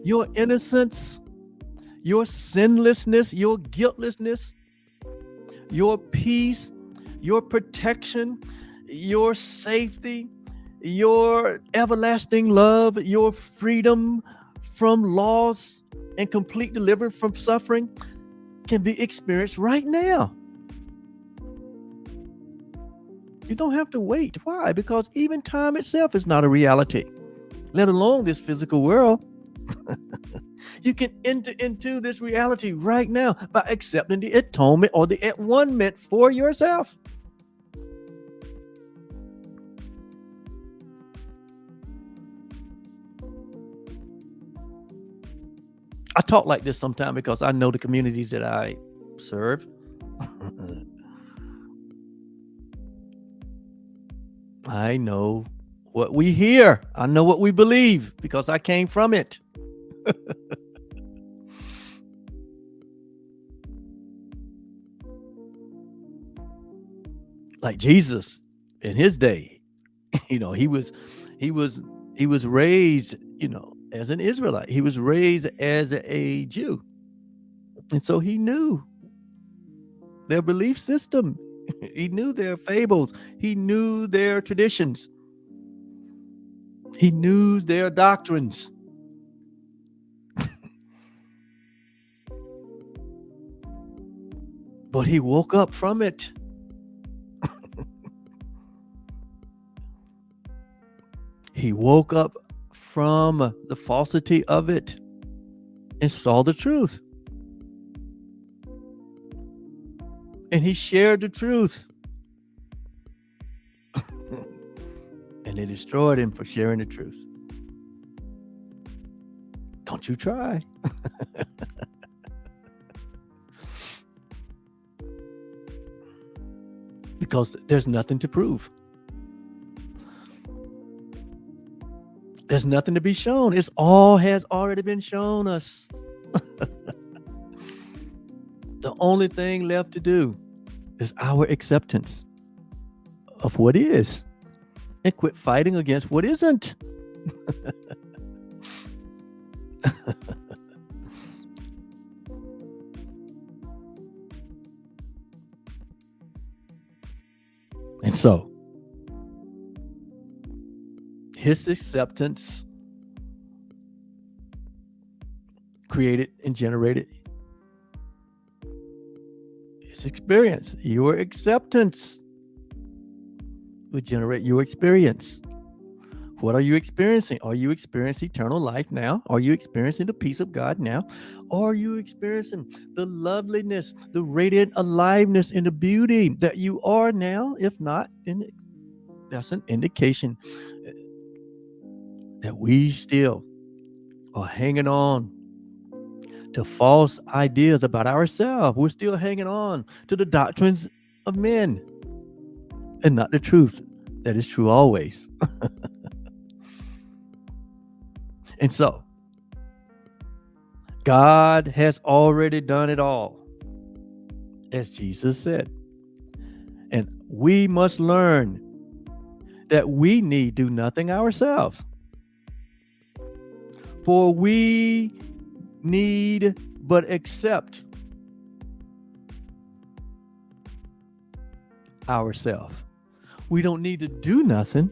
Your innocence, your sinlessness, your guiltlessness, your peace, your protection, your safety, your everlasting love, your freedom from loss and complete deliverance from suffering can be experienced right now. You don't have to wait. Why? Because even time itself is not a reality, let alone this physical world. You can enter into this reality right now by accepting the atonement or the at-one-ment for yourself. I talk like this sometimes because I know the communities that I serve. I know what we hear. I know what we believe because I came from it. Like Jesus in his day, he was raised, as an Israelite. He was raised as a Jew. And so he knew their belief system. He knew their fables. He knew their traditions. He knew their doctrines. But he woke up from it. He woke up from the falsity of it and saw the truth. And he shared the truth. And they destroyed him for sharing the truth. Don't you try. Because there's nothing to prove. There's nothing to be shown. It's all has already been shown us. The only thing left to do is our acceptance of what is and quit fighting against what isn't. And so, his acceptance created and generated his experience. Your acceptance would generate your experience. What are you experiencing? Are you experiencing eternal life now? Are you experiencing the peace of God now? Or are you experiencing the loveliness, the radiant aliveness, and the beauty that you are now? If not, then that's an indication that we still are hanging on to false ideas about ourselves. We're still hanging on to the doctrines of men and not the truth that is true always. And so, God has already done it all, as Jesus said. And we must learn that we need do nothing ourselves. For we need but accept ourselves. We don't need to do nothing,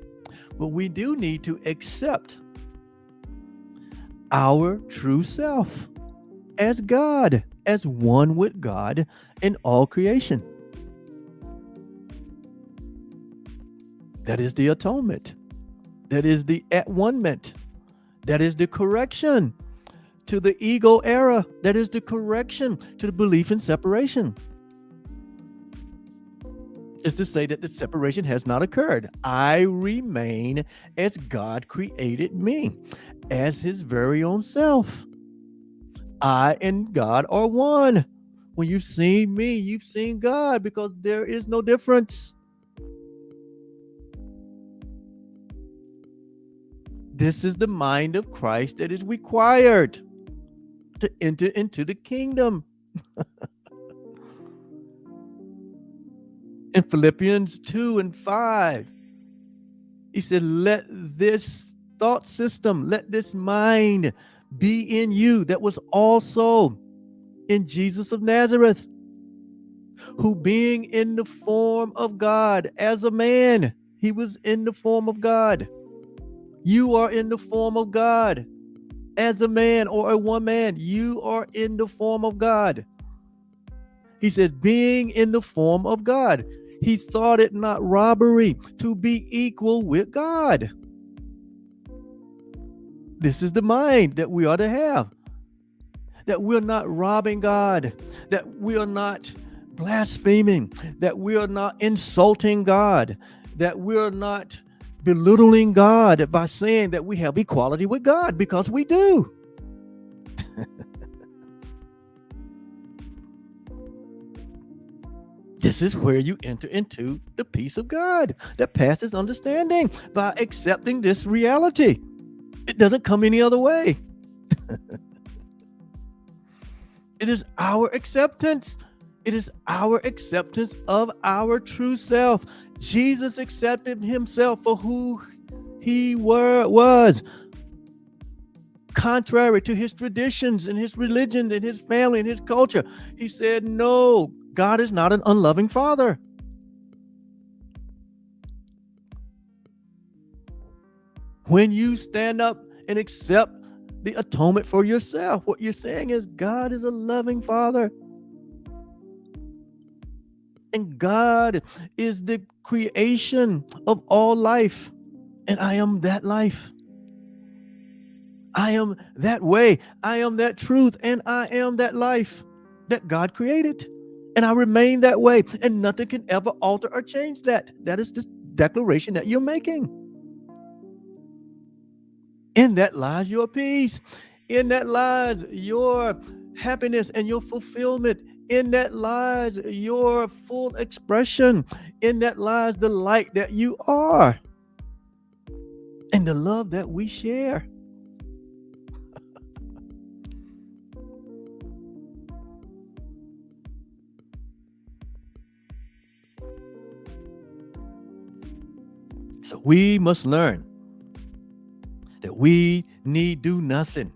but we do need to accept our true self as God, as one with God in all creation. That is the atonement. That is the at-one-ment. That is the correction to the ego error. That is the correction to the belief in separation. Is to say that the separation has not occurred. I remain as God created me, as his very own self. I and God are one. When you've seen me, you've seen God, because there is no difference. This is the mind of Christ that is required to enter into the kingdom. In Philippians 2:5, he said, let this thought system, let this mind be in you that was also in Jesus of Nazareth, who being in the form of God as a man, he was in the form of God. You are in the form of God as a man or a woman. You are in the form of God. He says, being in the form of God, he thought it not robbery to be equal with God. This is the mind that we ought to have. That we're not robbing God. That we are not blaspheming. That we are not insulting God. That we are not belittling God by saying that we have equality with God, because we do. This is where you enter into the peace of God that passes understanding, by accepting this reality. It doesn't come any other way. It is our acceptance. It is our acceptance of our true self. Jesus accepted himself for who he was, contrary to his traditions and his religion and his family and his culture. He said, no, God is not an unloving father. When you stand up and accept the atonement for yourself, what you're saying is God is a loving father. And God is the creation of all life. And I am that life. I am that way. I am that truth. And I am that life that God created. And I remain that way. And nothing can ever alter or change that. That is the declaration that you're making. In that lies your peace. In that lies your happiness and your fulfillment. In that lies your full expression. In that lies the light that you are. And the love that we share. So we must learn that we need do nothing,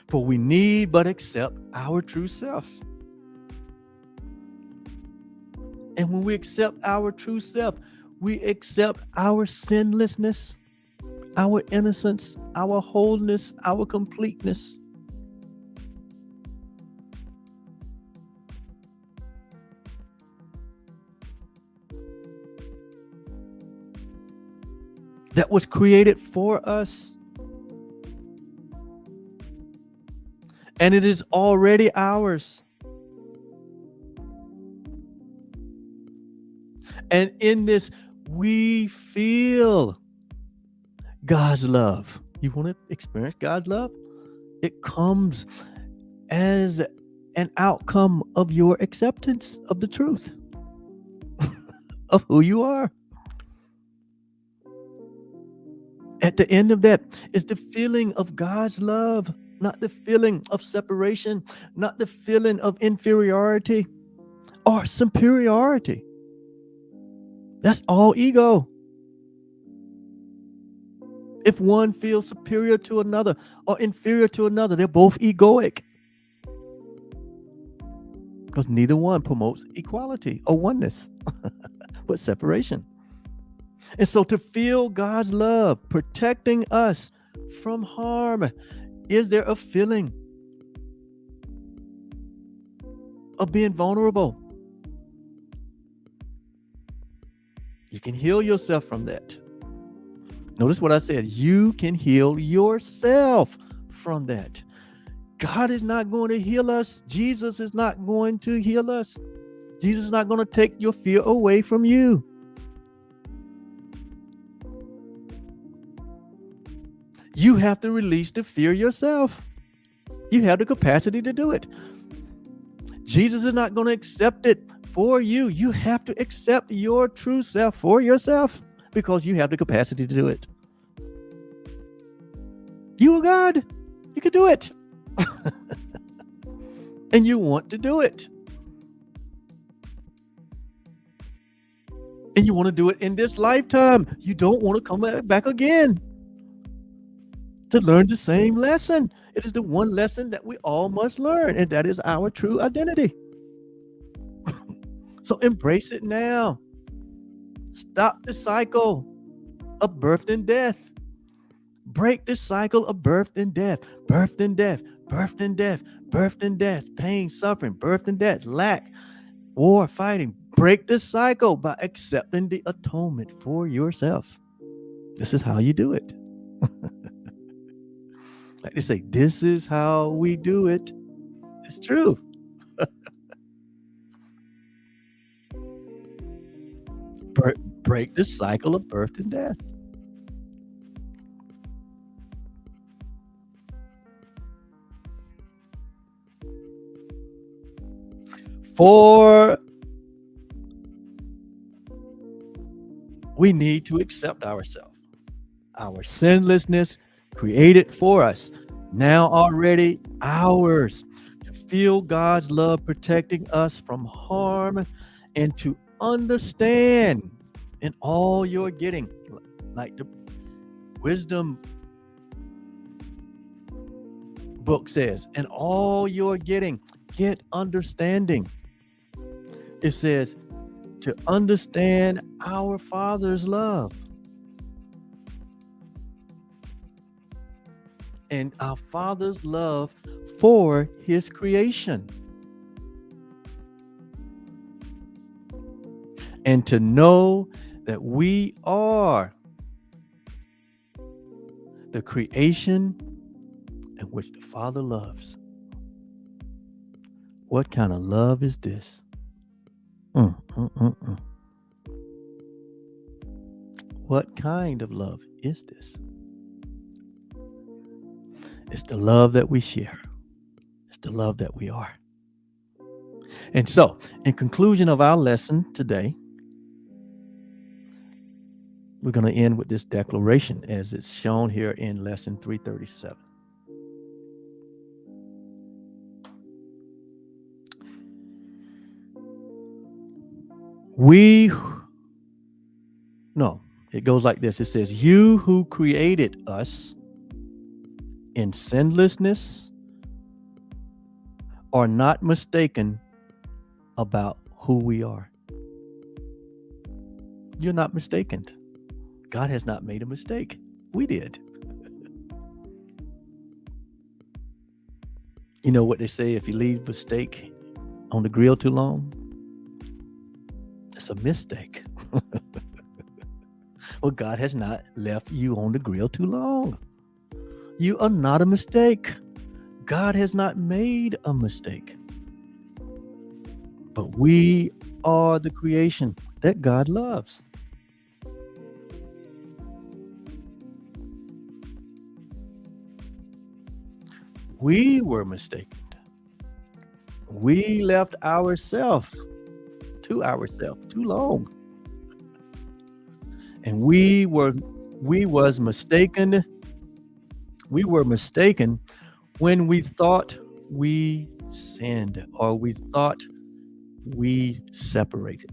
for we need but accept our true self. And when we accept our true self, we accept our sinlessness, our innocence, our wholeness, our completeness. That was created for us. And it is already ours. And in this, we feel God's love. You want to experience God's love? It comes as an outcome of your acceptance of the truth of who you are. At the end of that is the feeling of God's love, not the feeling of separation, not the feeling of inferiority or superiority. That's all ego. If one feels superior to another or inferior to another, they're both egoic. Because neither one promotes equality or oneness, but separation. And so to feel God's love protecting us from harm, is there a feeling of being vulnerable? You can heal yourself from that. Notice what I said. You can heal yourself from that. God is not going to heal us. Jesus is not going to heal us. Jesus is not going to take your fear away from you. You have to release the fear yourself. You have the capacity to do it. Jesus is not going to accept it for you. You have to accept your true self for yourself because you have the capacity to do it. You are God. You can do it. And you want to do it. And you want to do it in this lifetime. You don't want to come back again to learn the same lesson. It is the one lesson that we all must learn, and that is our true identity. So embrace it now. Stop the cycle of birth and death. Break the cycle of birth and death, birth and death, birth and death, birth and death, pain, suffering, birth and death, lack, war, fighting. Break the cycle by accepting the atonement for yourself. This is how you do it. Like they say, this is how we do it. It's true. Break the cycle of birth and death. For we need to accept ourselves, our sinlessness created for us, now already ours, to feel God's love protecting us from harm and to understand in all you're getting, like the wisdom book says, in all you're getting, get understanding. It says to understand our Father's love and our Father's love for his creation, and to know that we are the creation in which the Father loves. What kind of love is this? What kind of love is this? It's the love that we share. It's the love that we are. And so, in conclusion of our lesson today, we're going to end with this declaration as it's shown here in lesson 337. We No, it goes like this. It says, "You who created us in sinlessness are not mistaken about who we are." You're not mistaken. God has not made a mistake. We did. You know what they say, if you leave a steak on the grill too long, it's a mistake. Well, God has not left you on the grill too long. You are not a mistake. God has not made a mistake. But we are the creation that God loves. We were mistaken. We left ourselves to ourselves too long. And we was mistaken. We were mistaken when we thought we sinned or we thought we separated.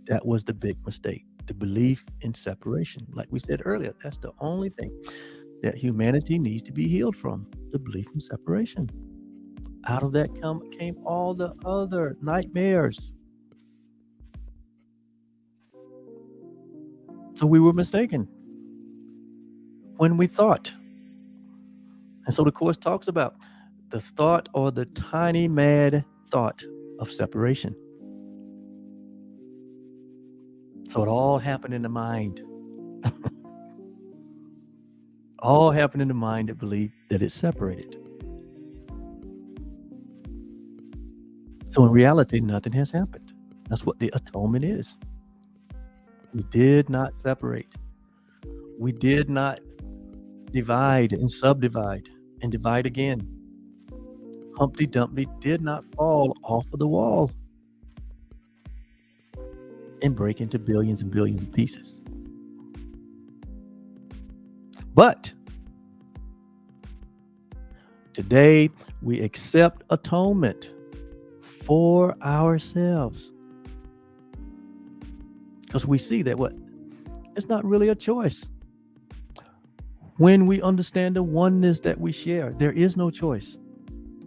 That was the big mistake. The belief in separation. Like we said earlier, that's the only thing that humanity needs to be healed from, the belief in separation. Out of that came all the other nightmares. So we were mistaken when we thought. And so the Course talks about the thought, or the tiny mad thought of separation. So it all happened in the mind. All happened in the mind that believed that it's separated. So in reality, nothing has happened. That's what the atonement is. We did not separate. We did not divide and subdivide and divide again. Humpty Dumpty did not fall off of the wall and break into billions and billions of pieces. But today we accept atonement for ourselves, because we see that it's not really a choice. When we understand the oneness that we share, there is no choice.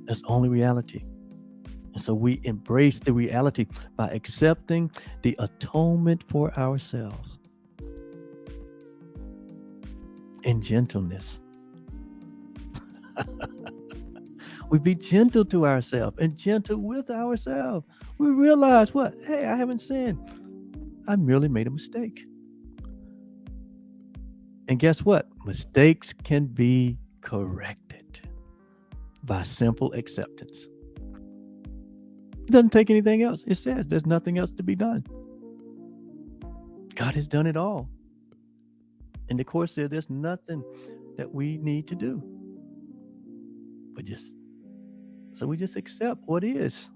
That's only reality. And so we embrace the reality by accepting the atonement for ourselves in gentleness. We be gentle to ourselves and gentle with ourselves. We realize what? Hey, I haven't sinned. I merely made a mistake. And guess what? Mistakes can be corrected by simple acceptance. It doesn't take anything else. It says there's nothing else to be done. God has done it all. And the Course said there's nothing that we need to do. So we just accept what is.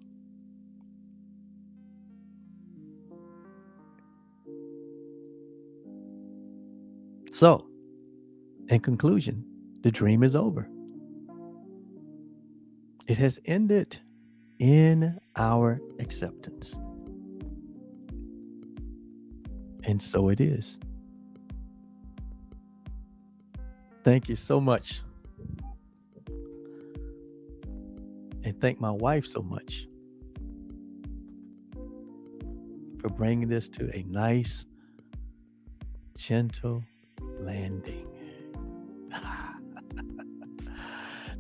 So, in conclusion, the dream is over. It has ended in our acceptance. And so it is. Thank you so much. And thank my wife so much for bringing this to a nice, gentle landing.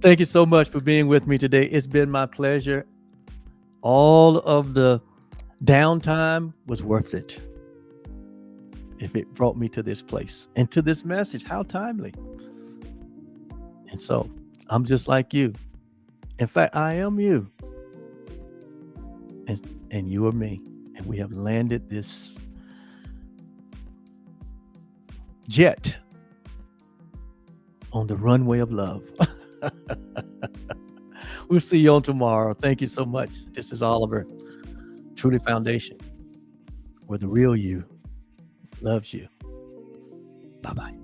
Thank you so much for being with me today. It's been my pleasure. All of the downtime was worth it. If it brought me to this place and to this message, how timely. And so I'm just like you. In fact, I am you. And you are me. And we have landed this jet on the runway of love. We'll see you on tomorrow. Thank you so much. This is Oliver, Truly Foundation, where the real you loves you. Bye-bye.